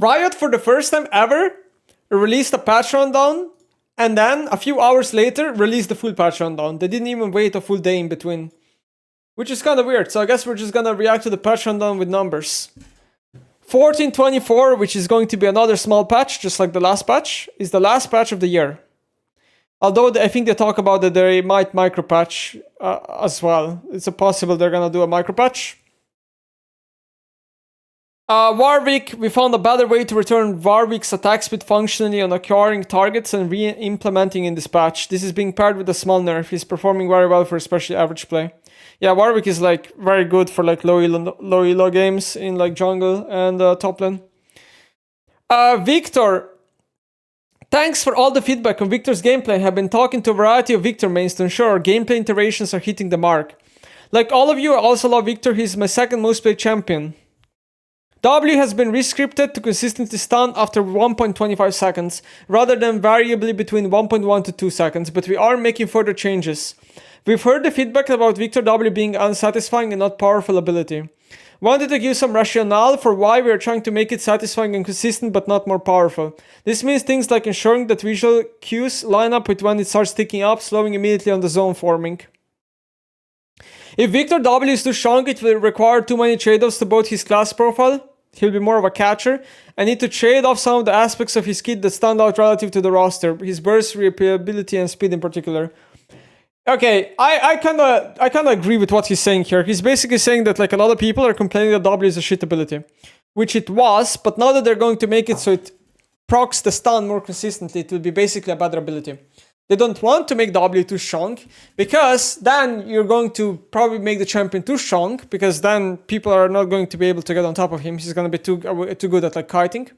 Riot, for the first time ever, released a patch rundown, and then a few hours later, released the full patch rundown. They didn't even wait a full day in between, which is kind of weird. So I guess we're just gonna react to the patch rundown with numbers. 14.24, which is going to be another small patch, just like the last patch, is the last patch of the year. Although I think they talk about that they might micro patch as well. It's a possible they're gonna do a micro patch. Warwick, we found a better way to return Warwick's attack speed functionally on acquiring targets and re-implementing in this patch. This is being paired with a small nerf. He's performing very well for especially average play. Yeah, Warwick is like very good for like low elo games in like jungle and top lane. Viktor, thanks for all the feedback on Viktor's gameplay. I have been talking to a variety of Viktor mains to ensure our gameplay iterations are hitting the mark. Like all of you, I also love Viktor. He's my second most played champion. W has been rescripted to consistently stun after 1.25 seconds, rather than variably between 1.1 to 2 seconds, but we are making further changes. We've heard the feedback about Viktor W being unsatisfying and not powerful ability. Wanted to give some rationale for why we are trying to make it satisfying and consistent but not more powerful. This means things like ensuring that visual cues line up with when it starts ticking up, slowing immediately on the zone forming. If Viktor W is too strong, it will require too many trade-offs to both his class profile, he'll be more of a catcher, and need to trade off some of the aspects of his kit that stand out relative to the roster, his burst, replayability, and speed in particular. Okay, I kinda agree with what he's saying here. He's basically saying that like a lot of people are complaining that W is a shit ability, which it was, but now that they're going to make it so it procs the stun more consistently, it will be basically a better ability. They don't want to make W too strong, because then you're going to probably make the champion too strong, because then people are not going to be able to get on top of him. He's going to be too good at like kiting.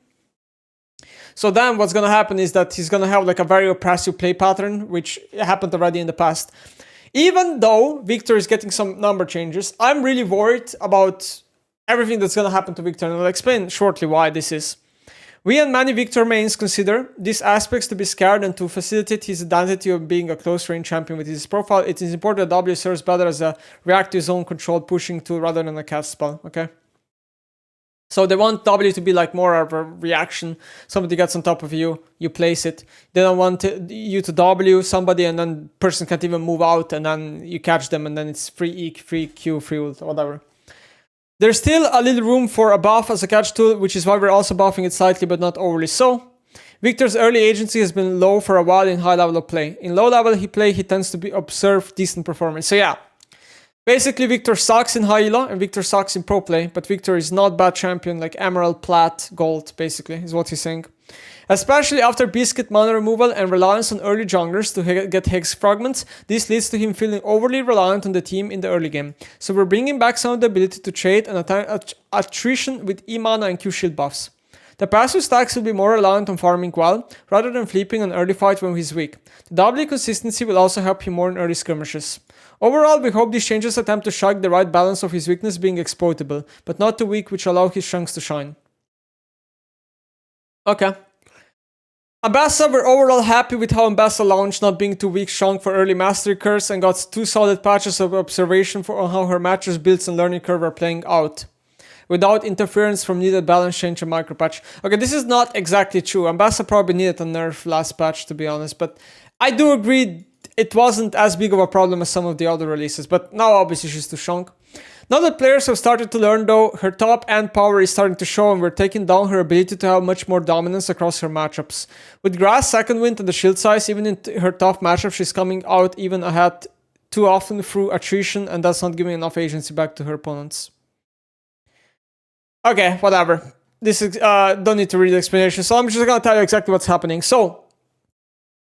So then what's going to happen is that he's going to have like a very oppressive play pattern, which happened already in the past. Even though Viktor is getting some number changes, I'm really worried about everything that's going to happen to Viktor, and I'll explain shortly why this is. We and many Viktor mains consider these aspects to be scared, and to facilitate his identity of being a close-range champion with his profile, it is important that W serves better as a reactive zone-controlled pushing tool rather than a cast spell, okay? So they want W to be like more of a reaction. Somebody gets on top of you, you place it. They don't want you to W somebody and then person can't even move out, and then you catch them and then it's free E, free Q, free ult, whatever. There's still a little room for a buff as a catch tool, which is why we're also buffing it slightly, but not overly so. Viktor's early agency has been low for a while in high level of play. In low level play, he tends to observe decent performance. So yeah, basically Viktor sucks in high elo and Viktor sucks in pro play, but Viktor is not bad champion, like Emerald, Plat, Gold, basically, is what he's saying. Especially after Biscuit mana removal and reliance on early junglers to get Hex fragments, this leads to him feeling overly reliant on the team in the early game. So we're bringing back some of the ability to trade and attrition with E-mana and Q-shield buffs. The passive stacks will be more reliant on farming well, rather than flipping an early fight when he's weak. The W consistency will also help him more in early skirmishes. Overall, we hope these changes attempt to strike the right balance of his weakness being exploitable, but not too weak, which allow his strengths to shine. Okay. Ambassa, we're overall happy with how Ambassa launched, not being too weak strong for early mastery curves, and got 2 solid patches of observation on how her matches, builds, and learning curve are playing out, without interference from needed balance change and micro patch. Okay, this is not exactly true. Ambassa probably needed a nerf last patch, to be honest, but I do agree it wasn't as big of a problem as some of the other releases, but now obviously she's too strong. Now that players have started to learn though, her top end power is starting to show, and we're taking down her ability to have much more dominance across her matchups. With Grass, Second Wind, and the shield size, even in her tough matchup, she's coming out even ahead too often through attrition, and that's not giving enough agency back to her opponents. Okay, whatever. This is, don't need to read the explanation, so I'm just gonna tell you exactly what's happening. So,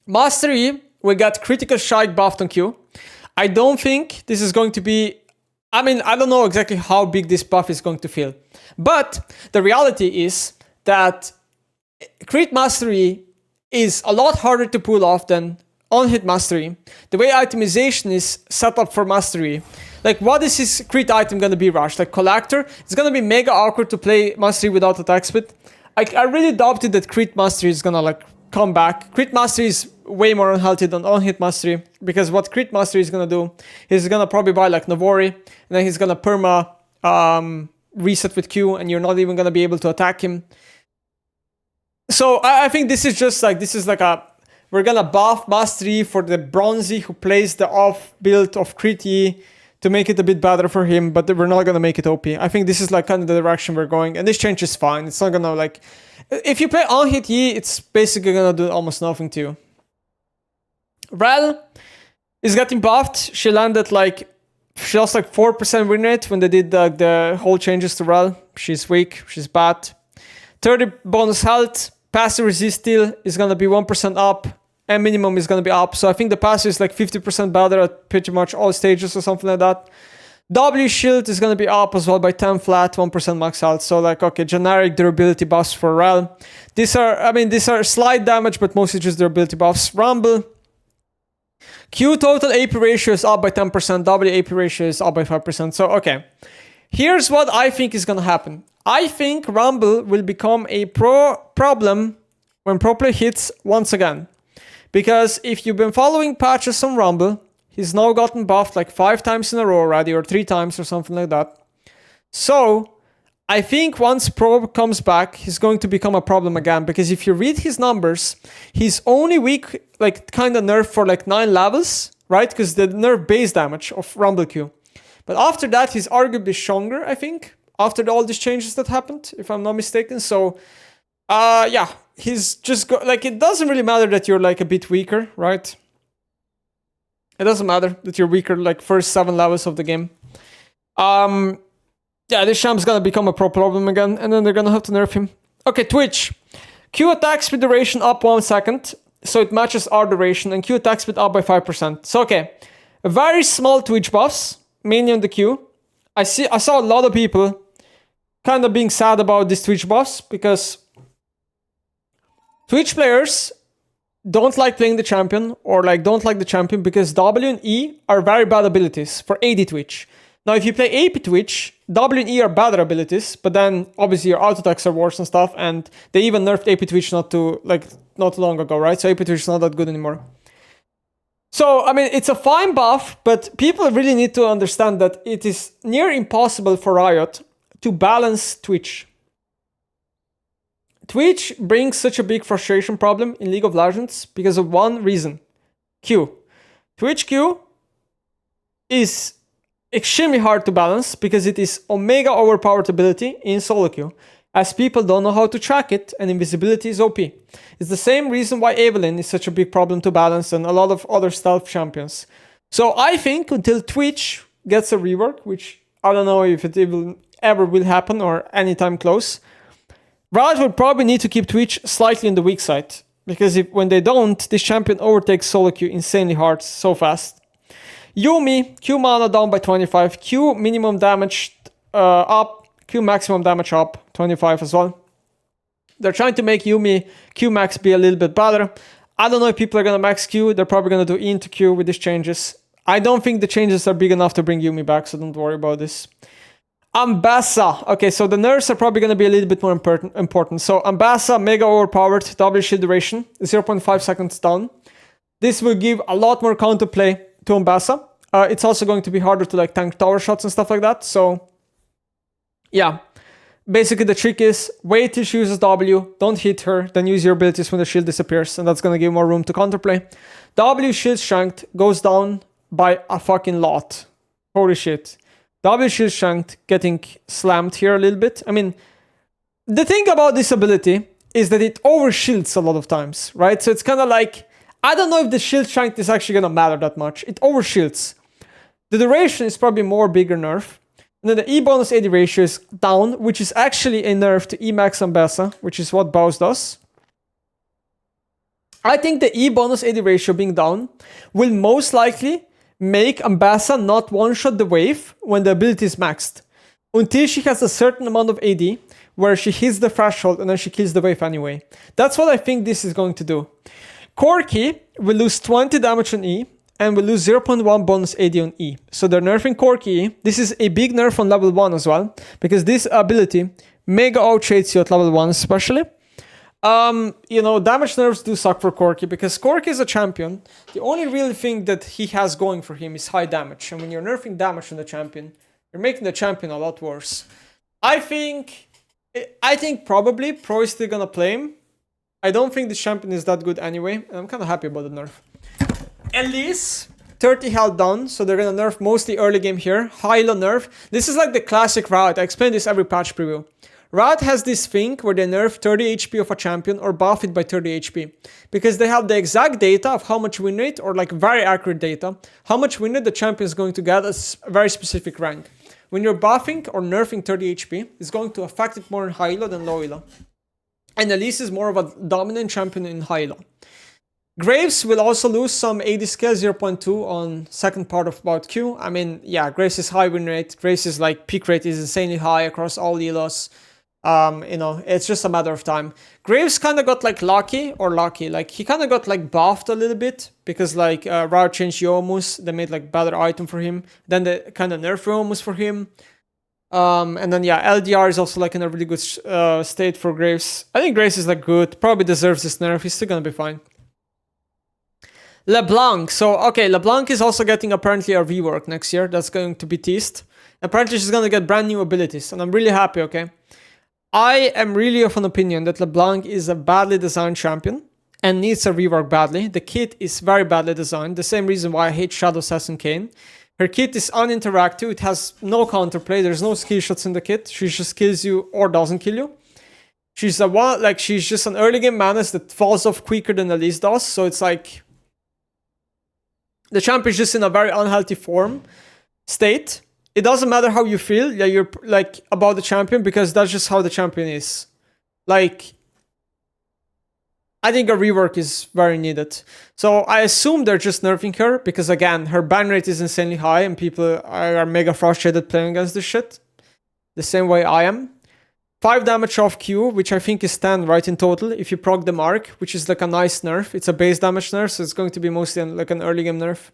Mastery, we got Critical Strike buffed on Q. I don't think this is going to be... I mean, I don't know exactly how big this buff is going to feel. But the reality is that Crit Mastery is a lot harder to pull off than on-hit Mastery. The way itemization is set up for Mastery. Like, what is his crit item going to be, Rush? Like, Collector? It's going to be mega awkward to play Mastery without attack speed. I really doubted that Crit Mastery is going to, like, come back. Crit Mastery is way more unhealthy than on-hit Mastery, because what Crit Mastery is going to do, he's going to probably buy, like, Navori, and then he's going to perma reset with Q, and you're not even going to be able to attack him. So I think this is just like, we're gonna buff Mastery for the Bronzy who plays the off build of Crit E to make it a bit better for him, but we're not gonna make it OP. I think this is like kind of the direction we're going, and this change is fine. It's not gonna like, if you play on hit E, it's basically gonna do almost nothing to you. Rel is getting buffed. She landed like, she lost like 4% win rate when they did the whole changes to Rel. She's weak, she's bad. 30 bonus health, passive resist steal is gonna be 1% up, and minimum is gonna be up. So I think the passive is like 50% better at pretty much all stages or something like that. W shield is gonna be up as well by 10 flat, 1% max health. So like, okay, generic durability buffs for Rel. These are slight damage, but mostly just durability buffs. Rumble. Q total AP ratio is up by 10%, W AP ratio is up by 5%. So, okay. Here's what I think is gonna happen. I think Rumble will become a problem when pro play hits once again. Because if you've been following patches on Rumble, he's now gotten buffed like 5 times in a row already, or 3 times or something like that. So, I think once Pro comes back, he's going to become a problem again. Because if you read his numbers, he's only weak, like kind of nerfed for like 9 levels, right? Because the nerf base damage of Rumble Q. But after that, he's arguably stronger, I think. After all these changes that happened, if I'm not mistaken. So, yeah, he's just like, it doesn't really matter that you're like a bit weaker, right? It doesn't matter that you're weaker, like first 7 levels of the game. Yeah, this champ's gonna become a pro problem again, and then they're gonna have to nerf him. Okay, Twitch. Q attack speed duration up 1 second, so it matches R duration, and Q attack speed up by 5%. So, okay, a very small Twitch buffs, mainly on the Q. I saw a lot of people kind of being sad about this Twitch buffs, because Twitch players don't like playing the champion, or like don't like the champion because W and E are very bad abilities for AD Twitch. Now, if you play AP Twitch, W and E are better abilities, but then obviously your auto attacks are worse and stuff, and they even nerfed AP Twitch not too long ago, right? So AP Twitch is not that good anymore. So, I mean, it's a fine buff, but people really need to understand that it is near impossible for Riot to balance Twitch. Twitch brings such a big frustration problem in League of Legends because of one reason. Q. Twitch Q is extremely hard to balance because it is omega overpowered ability in solo queue, as people don't know how to track it, and invisibility is OP. It's the same reason why Evelynn is such a big problem to balance, and a lot of other stealth champions. So I think until Twitch gets a rework, which I don't know if it ever will happen or anytime close, Riot will probably need to keep Twitch slightly on the weak side, because when they don't, this champion overtakes solo queue insanely hard so fast. Yuumi, Q mana down by 25, Q minimum damage up, Q maximum damage up, 25 as well. They're trying to make Yuumi Q max be a little bit better. I don't know if people are going to max Q, they're probably going to do E into Q with these changes. I don't think the changes are big enough to bring Yuumi back, so don't worry about this. Ambassa. Okay, so the nerfs are probably going to be a little bit more important. So Ambassa, mega overpowered, W shield duration, 0.5 seconds down. This will give a lot more counterplay to Ambassa. It's also going to be harder to like tank tower shots and stuff like that. So yeah, basically the trick is wait till she uses W, don't hit her, then use your abilities when the shield disappears, and that's going to give more room to counterplay. W shield strength goes down by a fucking lot. Holy shit. W shield strength getting slammed here a little bit. I mean, the thing about this ability is that it overshields a lot of times, right? So it's kind of like, I don't know if the shield strength is actually going to matter that much. It overshields. The duration is probably more bigger nerf. And then the E bonus AD ratio is down, which is actually a nerf to E max Ambassa, which is what Baus does. I think the E bonus AD ratio being down will most likely make Ambassa not one-shot the wave when the ability is maxed, until she has a certain amount of AD where she hits the threshold and then she kills the wave anyway. That's what I think this is going to do. Corki will lose 20 damage on E and will lose 0.1 bonus AD on E. So they're nerfing Corki. This is a big nerf on level 1 as well, because this ability mega outshades you at level 1 especially. Damage nerfs do suck for Corki, because Corki is a champion. The only real thing that he has going for him is high damage. And when you're nerfing damage on the champion, you're making the champion a lot worse. I think probably Pro is still gonna play him. I don't think this champion is that good anyway. And I'm kind of happy about the nerf. Elise, 30 health down, so they're gonna nerf mostly early game here. Hylo nerf. This is like the classic Riot. I explain this every patch preview. Riot has this thing where they nerf 30 HP of a champion or buff it by 30 HP. Because they have the exact data of how much win rate, or like very accurate data, how much win rate the champion is going to get at a very specific rank. When you're buffing or nerfing 30 HP, it's going to affect it more in high elo than low elo. And Elise is more of a dominant champion in high elo. Graves will also lose some AD skill 0.2 on second part of bout Q. I mean, yeah, Graves is high win rate. Graves is like peak rate is insanely high across all elos. It's just a matter of time. Graves kind of got like lucky, like he kind of got like buffed a little bit because like Riot changed Yomus. They made like better item for him. Then they kind of nerf Yomus for him. And then yeah, LDR is also like in a really good state for Graves. I think Graves is like good, probably deserves this nerf. He's still gonna be fine. LeBlanc. So, okay, LeBlanc is also getting apparently a rework next year. That's going to be teased. Apparently she's gonna get brand new abilities, and I'm really happy, okay? I am really of an opinion that LeBlanc is a badly designed champion and needs a rework badly. The kit is very badly designed. The same reason why I hate Shadow Assassin Kayn. Her kit is uninteractive. It has no counterplay. There's no skill shots in the kit. She just kills you or doesn't kill you. She's just an early game menace that falls off quicker than Elise does. So it's like the champion is just in a very unhealthy form state. It doesn't matter how you feel, yeah, you're like about the champion, because that's just how the champion is. Like, I think a rework is very needed. So I assume they're just nerfing her because again, her ban rate is insanely high and people are mega frustrated playing against this shit. The same way I am. 5 damage off Q, which I think is 10 right in total if you proc the mark, which is like a nice nerf. It's a base damage nerf, so it's going to be mostly like an early game nerf.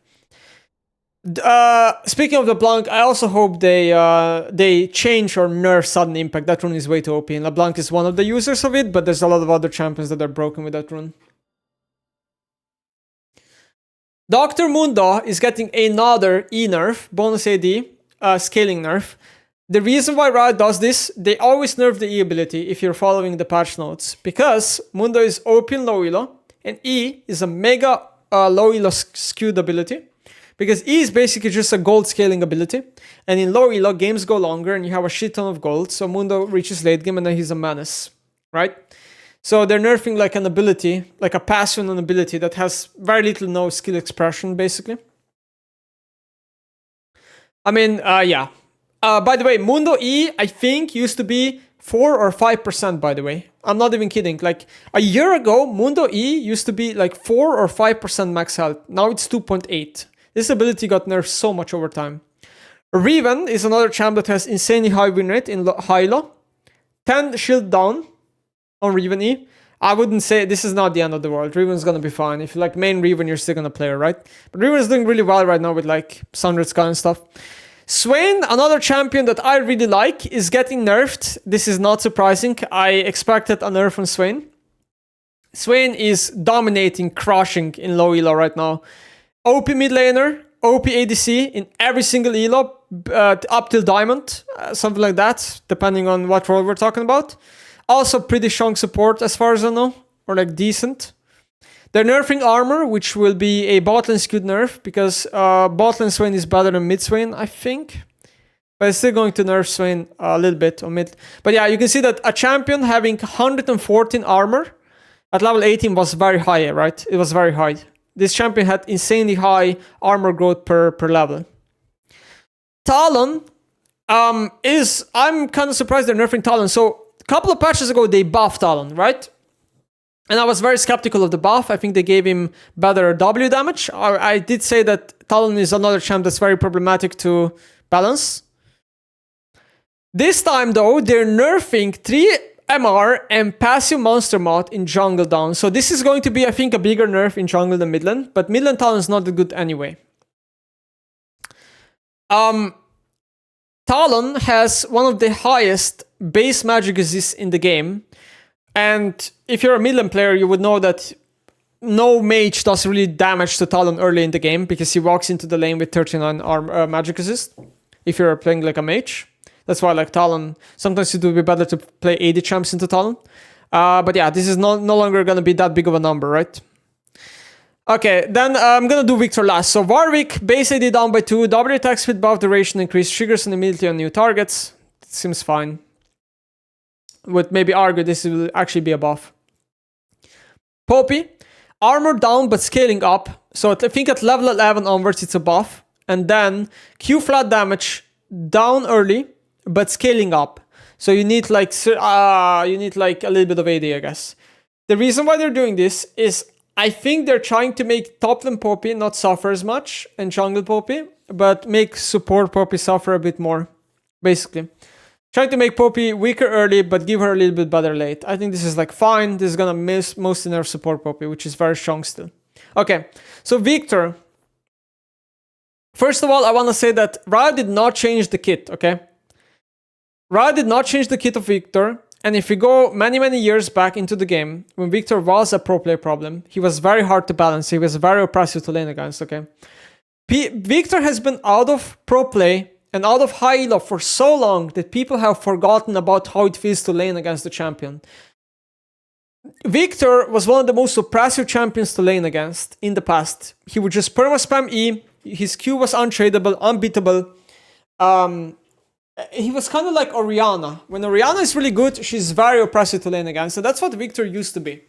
Speaking of LeBlanc, I also hope they change or nerf sudden impact. That rune is way too OP, and LeBlanc is one of the users of it, but there's a lot of other champions that are broken with that rune. Dr. Mundo is getting another E nerf, bonus AD, scaling nerf. The reason why Riot does this, they always nerf the E ability if you're following the patch notes, because Mundo is OP in low elo, and E is a mega low elo skewed ability. Because E is basically just a gold scaling ability, and in low elo, games go longer and you have a shit ton of gold, so Mundo reaches late game and then he's a menace, right? So they're nerfing like an ability, like a passive on ability that has very little no skill expression, basically. I mean, yeah. By the way, Mundo E, I think, used to be 4 or 5%, by the way. I'm not even kidding. Like, a year ago, Mundo E used to be like 4 or 5% max health. Now it's 2.8. This ability got nerfed so much over time. Riven is another champ that has insanely high win rate in high elo. 10 shield down on Riven E. I wouldn't say this is not the end of the world. Riven's gonna be fine. If you like main Riven, you're still gonna play her, right? But Riven's doing really well right now with like Sundered Skull and stuff. Swain, another champion that I really like, is getting nerfed. This is not surprising. I expected a nerf on Swain. Swain is dominating, crushing in low elo right now. OP mid laner, OP ADC in every single elo, up till diamond, something like that, depending on what role we're talking about. Also pretty strong support as far as I know, or like decent. They're nerfing armor, which will be a bot lane skewed nerf, because bot lane Swain is better than mid Swain, I think. But it's still going to nerf Swain a little bit on mid. But yeah, you can see that a champion having 114 armor at level 18 was very high, right? It was very high. This champion had insanely high armor growth per level. Talon I'm kind of surprised they're nerfing Talon. So a couple of patches ago, they buffed Talon, right? And I was very skeptical of the buff. I think they gave him better W damage. I did say that Talon is another champ that's very problematic to balance. This time though, they're nerfing 3 MR and passive monster mod in jungle down. So this is going to be, I think, a bigger nerf in jungle than midland, but midland Talon is not that good anyway. Talon has one of the highest base magic resists in the game. And if you're a midland player, you would know that no mage does really damage to Talon early in the game because he walks into the lane with 39 magic resist if you're playing like a mage. That's why, like, Talon, sometimes it would be better to play AD champs into Talon. But yeah, this is no longer going to be that big of a number, right? Okay, then I'm going to do Viktor last. So Warwick, base AD down by 2, W attack speed buff, duration increase, triggers immediately on new targets. It seems fine. Would maybe argue this will actually be a buff. Poppy, armor down but scaling up. So I think at level 11 onwards it's a buff. And then Q flat damage down early but scaling up. So you need like a little bit of AD, I guess. The reason why they're doing this is I think they're trying to make top lane Poppy not suffer as much and jungle Poppy, but make support Poppy suffer a bit more, basically. Trying to make Poppy weaker early, but give her a little bit better late. I think this is like fine. This is gonna miss mostly nerf support Poppy, which is very strong still. Okay, so Viktor. First of all, I want to say that Riot did not change the kit, okay? Riot did not change the kit of Viktor. And if we go many years back into the game, when Viktor was a pro play problem, he was very hard to balance. He was very oppressive to lane against, okay? Viktor has been out of pro play and out of high elo for so long that people have forgotten about how it feels to lane against the champion. Viktor was one of the most oppressive champions to lane against in the past. He would just perma-spam E, his Q was untradeable, unbeatable. He was kind of like Orianna. When Orianna is really good, she's very oppressive to lane against. So that's what Viktor used to be.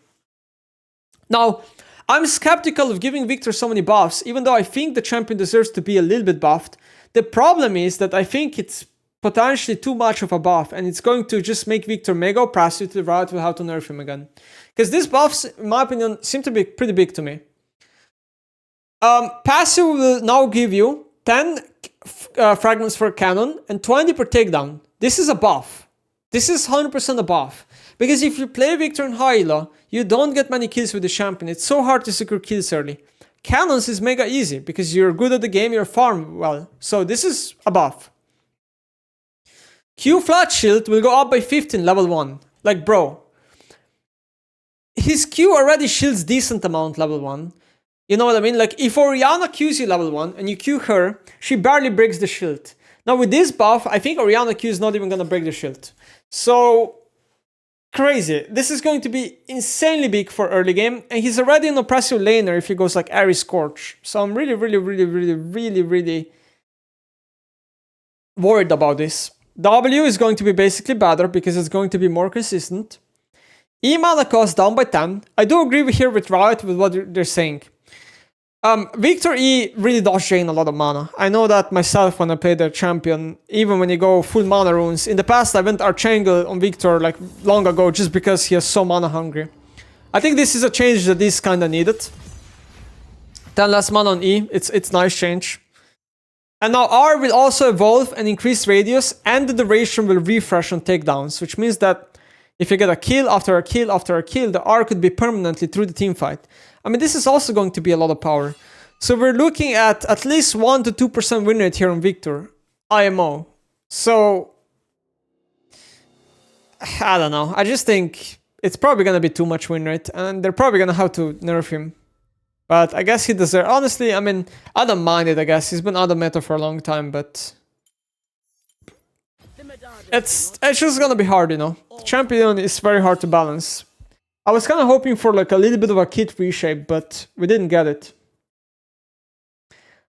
Now, I'm skeptical of giving Viktor so many buffs, even though I think the champion deserves to be a little bit buffed. The problem is that I think it's potentially too much of a buff, and it's going to just make Viktor mega oppressive to the Riot will have to nerf him again. Because these buffs, in my opinion, seem to be pretty big to me. Passive will now give you 10 fragments for cannon and 20 per takedown. This is a buff. This is 100% a buff. Because if you play Viktor in high elo, you don't get many kills with the champion. It's so hard to secure kills early. Cannons is mega easy because you're good at the game, you're farm well. So this is a buff. Q flat shield will go up by 15 level 1. Like bro. His Q already shields decent amount level 1. You know what I mean? Like, if Orianna Qs you level 1 and you Q her, she barely breaks the shield. Now, with this buff, I think Orianna Q is not even gonna break the shield. So, crazy. This is going to be insanely big for early game, and he's already an oppressive laner if he goes like Ares Scorch. So, I'm really worried about this. W is going to be basically better because it's going to be more consistent. E mana cost down by 10. I do agree here with Riot with what they're saying. Viktor E really does drain a lot of mana. I know that myself when I play the champion, even when you go full mana runes. In the past I went Archangle on Viktor like long ago just because he is so mana hungry. I think this is a change that is kinda needed. 10 less mana on E, it's nice change. And now R will also evolve and increase radius, and the duration will refresh on takedowns, which means that if you get a kill after a kill after a kill, the R could be permanently through the team fight. I mean, this is also going to be a lot of power. So we're looking at least 1 to 2% win rate here on Viktor, IMO. So, I don't know. I just think it's probably going to be too much win rate, and they're probably going to have to nerf him. But I guess he deserves... Honestly, I mean, I don't mind it, I guess. He's been out of meta for a long time, but... It's just going to be hard, you know. The champion is very hard to balance. I was kind of hoping for like a little bit of a kit reshape, but we didn't get it.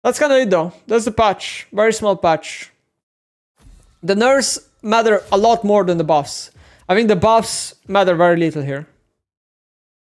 That's kind of it though. That's the patch. Very small patch. The nerfs matter a lot more than the buffs. I think the buffs matter very little here.